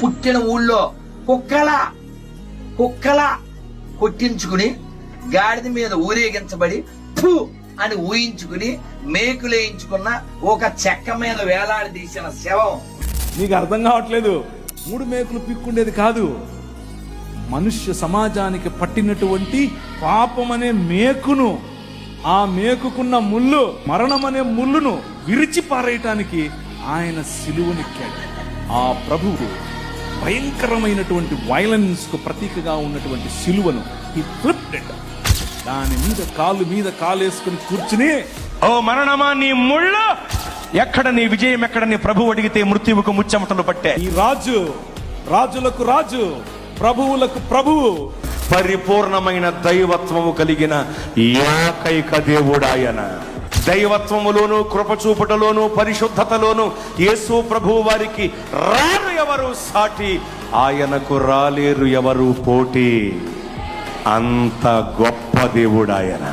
పుట్టిన ఊళ్ళో కుక్కల కొట్టించుకుని గాడిద మీద ఊరేగించబడి ఫు అని ఊహించుకుని మేకులేయించుకున్న ఒక చెక్క మీద వేలాడదీసిన శవం. నీకు అర్థం కావట్లేదు. 3 మేకులు పిక్కుండేది కాదు, మనుష్య సమాజానికి పట్టినటువంటి పాపం అనే మేకును, ఆ మేకుకున్న ముళ్ళు, మరణం అనే ముళ్ళును విరిచి పారేయటానికి ఆయన సిలువనెక్కాడు. ఆ ప్రభువు భయంకరమైనటువంటి వైలెన్స్ కు ప్రతీకగా ఉన్నటువంటి సిలువను ఈ ఫ్లిప్డ్, దాని మీద కాలేసుకుని కూర్చుని, ఓ మరణమా నీ ముళ్ళు ఎక్కడ, నీ విజయం ఎక్కడ, నీ ప్రభు అడిగితే మృత్యువుకు ముచ్చెమటలు పట్టే. ఈ రాజు రాజులకు రాజు, ప్రభువులకు ప్రభువు, పరిపూర్ణమైన దైవత్వము కలిగిన ఏకైక దేవుడాయన. దైవత్వములోను, కృపచూపుటలోను, పరిశుద్ధతలోను యేసు ప్రభువు వారికి రారు ఎవరు సాటి, ఆయనకు రాలేరు ఎవరు పోటీ. అంత గొప్ప దేవుడాయన.